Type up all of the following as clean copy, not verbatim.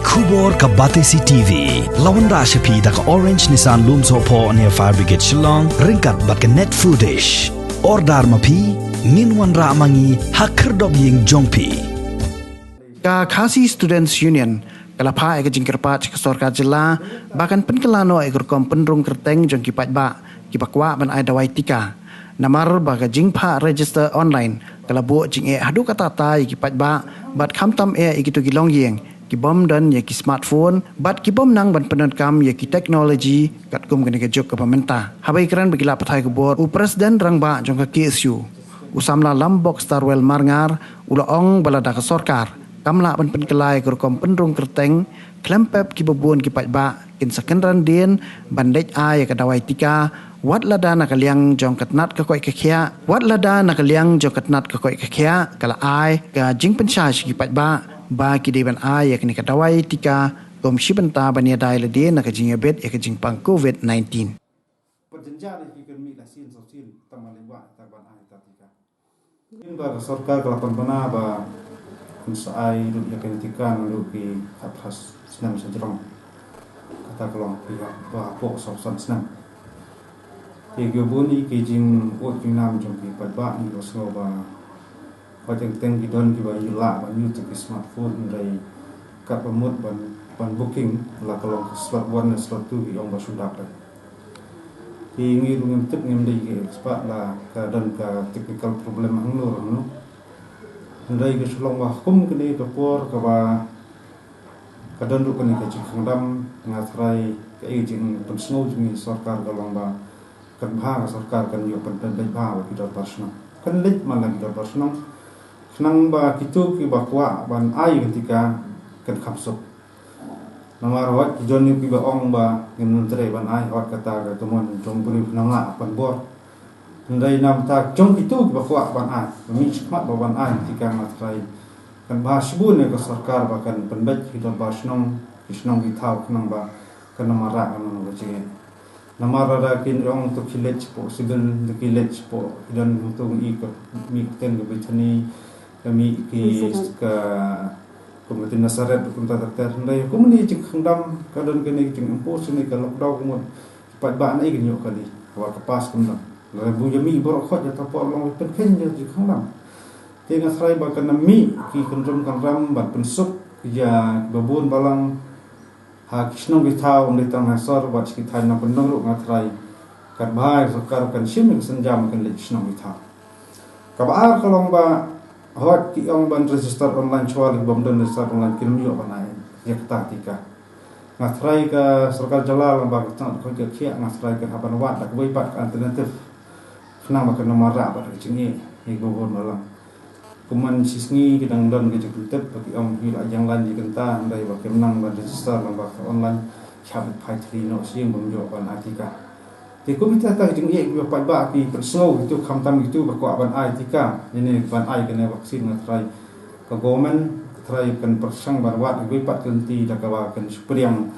Kubor ka Batesi TV. Lawan Rashapi da ka Orange Nissan Lumso po near Fire Brigade Shillong. Ringkat bat ka net footage. Ordar mapi. Minwan ra mangi hakerdog ying jongpi. Ka Khasi Students Union kalapa eka jingkerpat ke Sorka Jela bahkan penkelano ekor kom penrung kerteng jong kipat ba kipakwa ban ai dawai tika namar baga jingpa register online kalabu jing hadu kata ta kipat ba bat khamtam ikitu gilong yeng kibom dan ye ki smartphone bat kibom nang ban penat kam ye ki teknologi kat kum kene juk ke pemerintah habai keran bagila pathai ke bor u presiden rangba jong ka KSU usamla lambok starwell marngar ula ong balada ke sorkar kamla ban penkelai kurkom penrung kerteng klempep ki babun ki patba kin sekendran din bandej ai ka dawai tika wat lada nak liang jong katnat ka koi kakhia wat lada nak liang jong katnat ka koi kakhia kala ai ka jing pensha ki patba ba ki de ban ai ka ni ka dawai tika gom shibenta bania dai le din nak jing bet ka jing pang COVID-19 perjanjian ekonomi la sin sosial tamalewa taban ai tatika in ba sarkar kalapan bana ba kunsai duk yakintikan duk ki atas senam sejrong kata kelong pihak bahapok sosan senam buni ki jing ot nam jong ki padba ni osno ba pateng teng ki don ki ba yula ba YouTube smartphone dai ka pemut ban booking la kelong slot 1 slot 2 ki ong ba sudak ta ki ngi rungem tip ngem dai ki expat la ka don ka technical problem hanglor no ndai ke sulong wa kum kini topor ka ba kadon ru kini ka jing dam ngatrai ka jing pensno jing sarkar galong ba kan bha sarkar kan yo pen bha wa kita pasna kan lit man lagi kita pasna senang ba kitu ki ba kwa ban ai ketika kan khapsuk namar wat joni ki ba ong ba ngin tre ban ai wat kata ka tumon jong buri nang la pan bor ndai nam ta jong itu bahwa ban ai mi khmat ba ban ai tika matrai kan bahsbun ne ko sarkar ba kan penbet hidup basnong kisnong githau knang ba kan namara kan no je namara da kin rong to khilet po sigal de khilet po dan to i ko mi ten go bithani kami ki ka komitin nasaret kun ta ta ndai ko mani jing khandam kadon kene jing po sini ka lockdown ko pat ba nai kin yo kali wa ka pas kun Rebu jami borokot ya tapor long penken je di khandam. Tengah serai bahkan mi ki kendrum kandram ban pensuk ya babun balang ha kisno bitau undai tang hasor bat ki thai na pendong ru ngatrai kat bai sakar kan sim senjam kan le kisno bitau. Kabar kalong ba hot ki ong ban register online chwal bom don register online kin yo banai ya tika. Ngatrai ka sarkar jalal ba ka ko ke khia ngatrai ka haban wat tak bai pat alternatif kenang makan nomor rak pada cini gobon malam kuman sisni kidang don ke jekutep bagi om hila yang lan di kenta andai bagi menang pada register lembar online cabut patri no siang menjawab atika ti komite ta cini ke pat ba ki persau itu khamtam itu baku aban atika ini ban ai kena vaksin ngatrai ke government trai kan persang barwat gue pat kenti dakawa kan supriang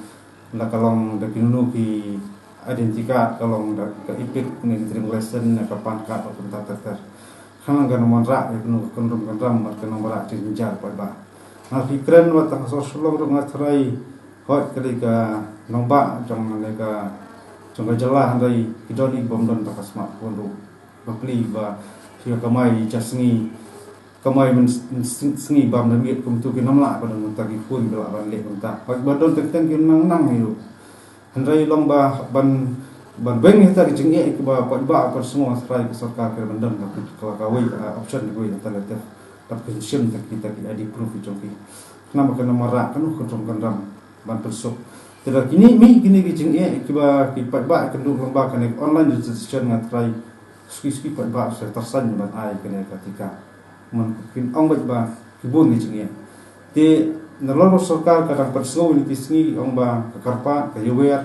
la kalong da kinunu ki identika kalong da ka ipik ni terima lesson na kapan ka atau tata khang ga nomor ra ibnu kondom kandram mar ka nomor ra tinjar pa ba na fikran wa ta so sulong ro ngatrai hot kali ka nomba jong ne ka jong ga jelah ndai idoni bom don ta smartphone ro bakli ba sia kamai jasngi kamai men sngi bam na miet kum tu ki namla pa don ta ki phun bela ban le kun ta hot ba don tek ki nang hiu Hendrai lomba ban beng kita jengge ke ba ba per semua serai ke sarkar ke bandam tapi kalau kawai option gue alternatif tapi sim kita di proof joki nama kena marak kan kontrol kandam ban persuk tidak kini kini jengge ke ba ki ba kendung lomba kan online registration ngatrai ski ba tersan ban ai kena ketika mungkin ong ba kibun jengge di nalor sarkar kadang persau ni tisni ong ba karpa ka yewer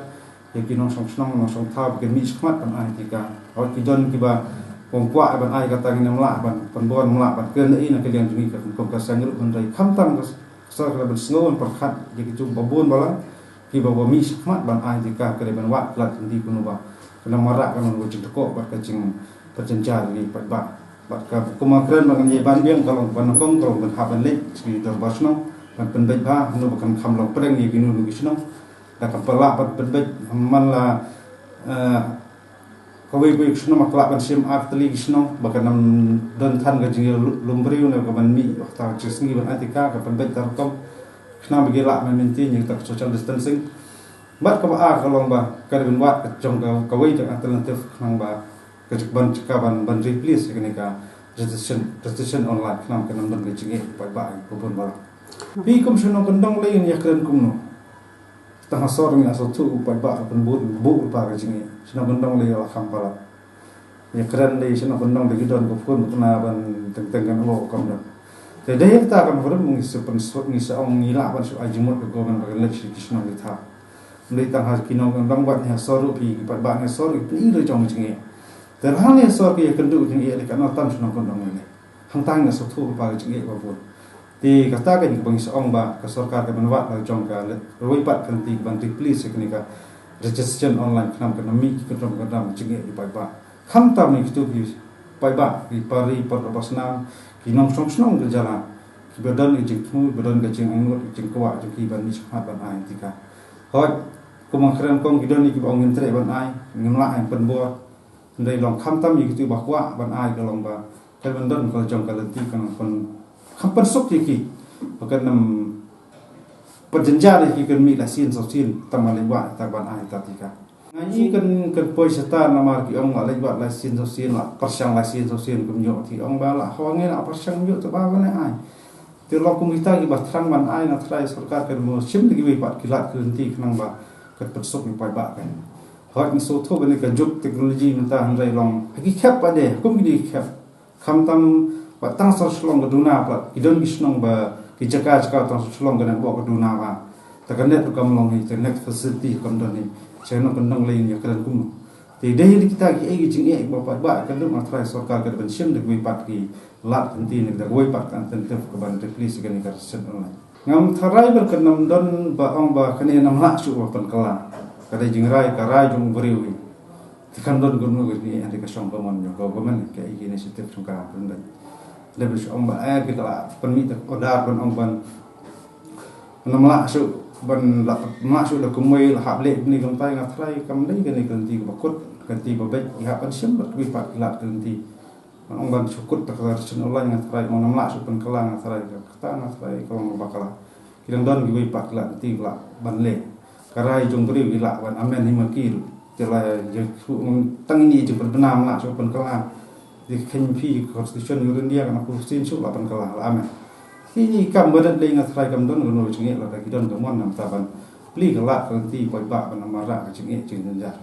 yakin nong song thab ke mi khmat ban ai tika or ki don ki ba pongkwa ban ai kata ngin mla ban penbon mla ban ke nei na ke liang juni ka kom ka sangru ban rai khamtam ka sar ka ban sngon perkhat ki tu babun bala ki ba mi khmat ban ai tika ke ban wa lat di kuno ba kena marak kan ngo jing ko ba ka jing perjanjian ni pat ba bat ka kumakran ban ye ban biang kalau ban kong kalau ban haban le ki dor basno ban penbej ba nu bakan kham long preng ni ginu nu gisno da kam pala ban penbej man la kawai bai gisno makla ban sim aktli gisno bakan nam don than ga jing lumbriu na ga ban mi ta chisngi ban atika ka penbej tar kom khna bagi la man minti ni tak social distancing bat ka ba ka long ba ka ben wat ka jong ka kawai ta alternative khang ba ka ban ban ban replace ka ni ka registration online khna ka nam ban ga jing pai ba ko bon ba pi kum shino kondong le ni yakren kum no ta hasor ni aso tu pai ba ban bu pa ga jing shino kondong le la kham pala yakren le shino kondong le gidon ko pun na ban teng kan lo kam no te dai ta kam horum ngi sepen sot ngi sa ong ngi la ban su ajimot ko ban ba le shino le tha le ta ha kino kondong wat ni hasor pi pai ba ni hasor pi le jong jing te hang ni hasor ki yakren du jing le kan tam shino kondong le hang tang na so tu pa ga jing ba bu di kata kan bang seong ba ka sarkar ka banwat la jong ka roi pat kan ti ban replace sekni ka registration online knam ka nami ki kan ka dam jinge di pai ba kham ta mi kitu bi pai ba ki pari par pasna ki nong song snong ge jala ki badan ki jing badan ka jing angot jing kwa ki ban mi shat ban ai ti ka hoi ko mang khren kong gidon ni ki bang ngin tre ban ai ngim la ai pen bo ndai long kham ta mi kitu ba kwa ban ai ka long ba ka ban don ka jong ka ti kan kon khampan sok ki bakan nam perjanjian ki kan mi la sin so sin tamal lewa ta ban ai ta tika ngaji kan poi seta namar ki ong la lewa la sin so sin la persang la sin so sin kum yo ti ong ba la hawange la persang yo ta ba ban ai ti lo kum kita ki ba thrang ban ai na thrai sarkar kan mo sim ki wi pat kilat kun ti knang ba kan persok mi pai ba kan hot ni so tho ban kan juk teknologi menta handai long ki khap pa de kum ki khap kham tam ba tang so shlong gaduna pa idon gisnong ba ki jaka tang so shlong gana bo gaduna ba ta kan net kam long hi net facility kam don ni cheno kan nang lein ya kan kum ti dei kita ki egi jing e ba ba kan dum atrai sarkar ka ban sim de wi pat ki lat kan ti ne da wi pat kan ten tef ka ban replace gan ka sen online ngam tharai ber kan nam don ba ong ba kan nam la su ba pan kala ka dei jing rai ka rai jung beriu ti kan don gun no ni ande ka song ba mon yo go man ka egi initiative sung ka ban lebih om ba kita lah permit order ban om ban namla su ban la masuk dah kumai lah hable ni kam tai ngatrai kam dei kan ganti bakut ganti babek ya pan sim ber wi pat lat ganti om ban sukut tak chen online ngatrai om namla su pan kala ngatrai kata ngatrai kalau bakala kidang don wi pat lat ganti la ban le karai jong beri wi la ban amen ni makil tela je tang ni je benam la su pan kala di KMP constitution India kan aku sin su la pan kala la amen ini kam badat le ngat trai kam don no chinge la ki don kam nam ta ban pli kala kan ti poi ba ban mara ka chinge chin jar